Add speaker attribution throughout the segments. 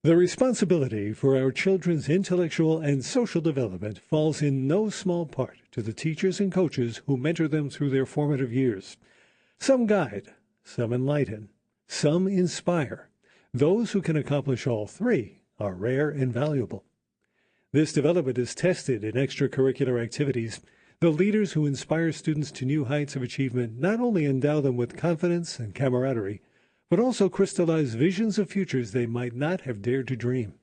Speaker 1: The responsibility for our children's intellectual and social development falls in no small part to the teachers and coaches who mentor them through their formative years. Some guide, some enlighten, some inspire. Those who can accomplish all three are rare and valuable. This development is tested in extracurricular activities. The leaders who inspire students to new heights of achievement not only endow them with confidence and camaraderie, but also crystallize visions of futures they might not have dared to dream.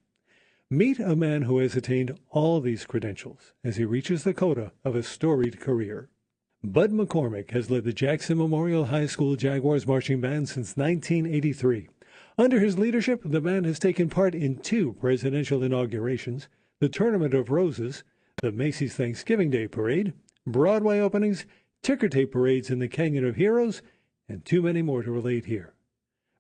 Speaker 1: Meet a man who has attained all these credentials as he reaches the coda of a storied career. Bud McCormick has led the Jackson Memorial High School Jaguars Marching Band since 1983. Under his leadership, the band has taken part in 2 presidential inaugurations, the Tournament of Roses, the Macy's Thanksgiving Day Parade, Broadway openings, ticker tape parades in the Canyon of Heroes, and too many more to relate here.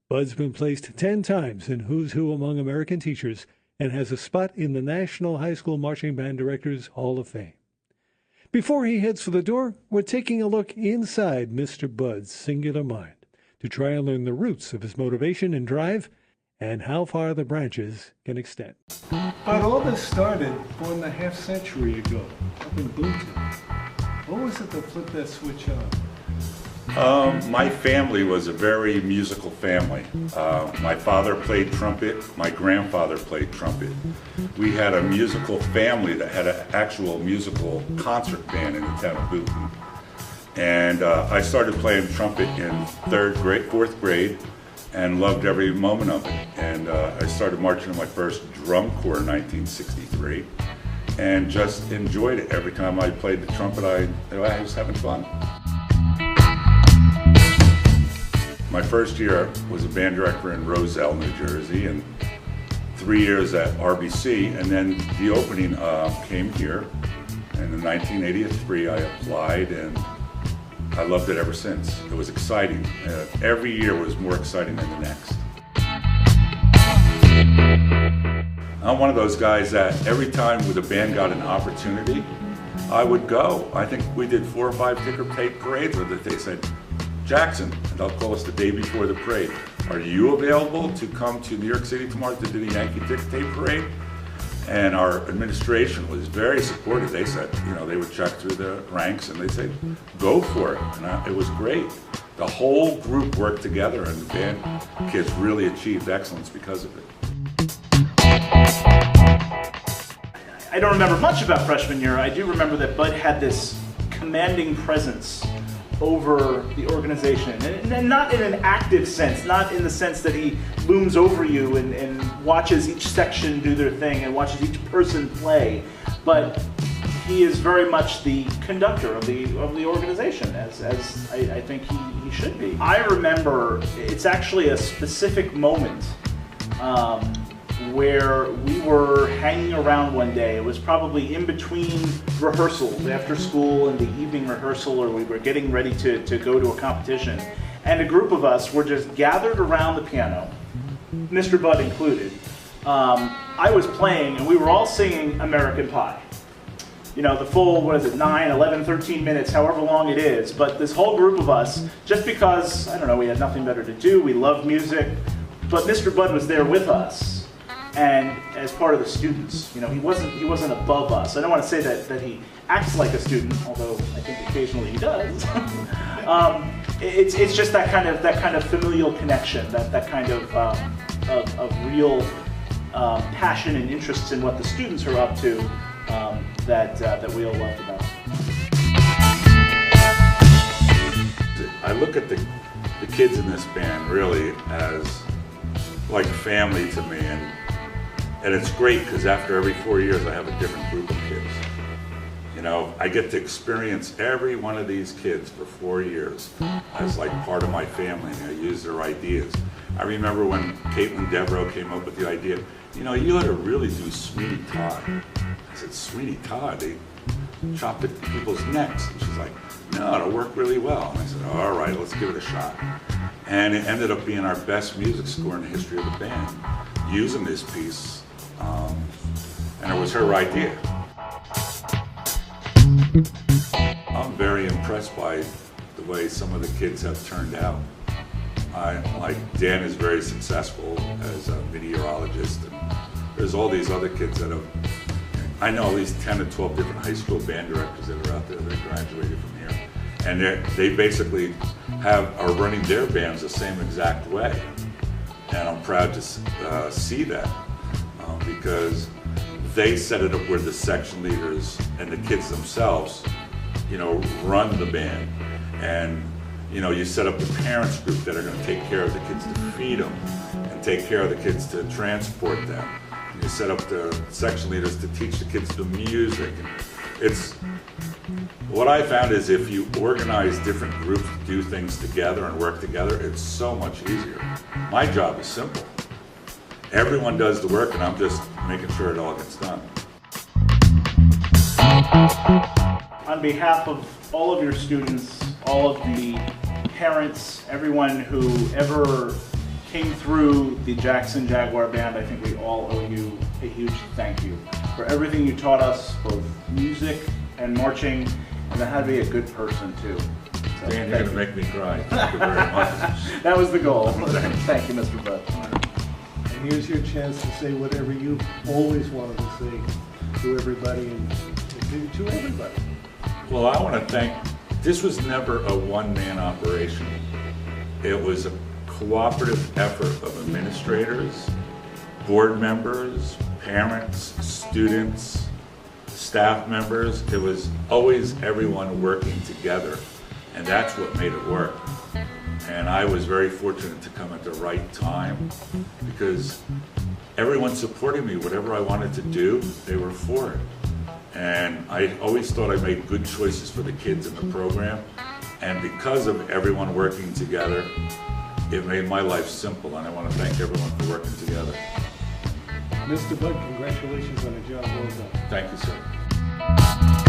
Speaker 1: Bud's been placed 10 times in Who's Who Among American Teachers and has a spot in the National High School Marching Band Directors Hall of Fame. Before he heads for the door, we're taking a look inside Mr. Bud's singular mind to try and learn the roots of his motivation and drive and how far the branches can extend. But all this started 4.5 centuries ago up in Boonton. What was it that flipped that switch on?
Speaker 2: My family was a very musical family. My father played trumpet, my grandfather played trumpet. We had a musical family that had an actual musical concert band in the town of Boonton. And I started playing trumpet in 4th grade and loved every moment of it. And I started marching in my first drum corps in 1963 and just enjoyed it. Every time I played the trumpet, I was having fun. My first year was a band director in Roselle, New Jersey, and 3 years at RBC, and then the opening came here. And in 1983, I applied, and I loved it ever since. It was exciting. Every year was more exciting than the next. I'm one of those guys that every time the band got an opportunity, I would go. I think we did 4 or 5 ticker tape parades where they said, Jackson, and they'll call us the day before the parade. Are you available to come to New York City tomorrow to do the Yankee ticker tape parade? And our administration was very supportive. They said, they would check through the ranks and they'd say, go for it. And it was great. The whole group worked together and the band kids really achieved excellence because of it.
Speaker 3: I don't remember much about freshman year. I do remember that Bud had this commanding presence over the organization, and not in an active sense, not in the sense that he looms over you and watches each section do their thing and watches each person play, but he is very much the conductor of the organization, as I think he should be. I remember, it's actually a specific moment where we were hanging around one day. It was probably in between rehearsals, after school and the evening rehearsal, or we were getting ready to go to a competition. And a group of us were just gathered around the piano, Mr. Bud included. I was playing and we were all singing American Pie. The full, 9, 11, 13 minutes, however long it is. But this whole group of us, just because, we had nothing better to do, we loved music, but Mr. Bud was there with us. And as part of the students, he wasn't above us. I don't want to say that he acts like a student, although I think occasionally he does. It's just that kind of familial connection, that kind of real passion and interests in what the students are up to that we all loved about it.
Speaker 2: I look at the kids in this band really as like family to me, and it's great because after every 4 years I have a different group of kids. I get to experience every one of these kids for 4 years as like part of my family, and I use their ideas. I remember when Caitlin Devereaux came up with the idea, you ought to really do Sweeney Todd. I said, Sweeney Todd? They chopped at people's necks. And she's like, no, it'll work really well. And I said, all right, let's give it a shot. And it ended up being our best music score in the history of the band, using this piece. And it was her idea. I'm very impressed by the way some of the kids have turned out. Like Dan is very successful as a meteorologist, and there's all these other kids that have, I know at least 10 to 12 different high school band directors that are out there that graduated from here. And they basically are running their bands the same exact way. And I'm proud to see that because they set it up where the section leaders and the kids themselves, run the band. And, you set up the parents group that are going to take care of the kids to feed them and take care of the kids to transport them. And you set up the section leaders to teach the kids the music. What I found is if you organize different groups to do things together and work together, it's so much easier. My job is simple. Everyone does the work and I'm just making sure it all gets done.
Speaker 3: On behalf of all of your students, all of the parents, everyone who ever came through the Jackson Jaguar Band, I think we all owe you a huge thank you for everything you taught us, both music and marching, and how to be a good person too. So,
Speaker 2: Dan, you're going to make me cry. Thank you very much.
Speaker 3: That was the goal. Thank you, Mr. Budd.
Speaker 4: And here's your chance to say whatever you've always wanted to say to everybody and to everybody.
Speaker 2: Well, I want to thank, this was never a one-man operation. It was a cooperative effort of administrators, board members, parents, students, staff members. It was always everyone working together, and that's what made it work. And I was very fortunate to come at the right time because everyone supported me. Whatever I wanted to do, they were for it. And I always thought I made good choices for the kids in the program. And because of everyone working together, it made my life simple. And I want to thank everyone for working together.
Speaker 4: Mr. Budd, congratulations on a job well done.
Speaker 2: Thank you, sir.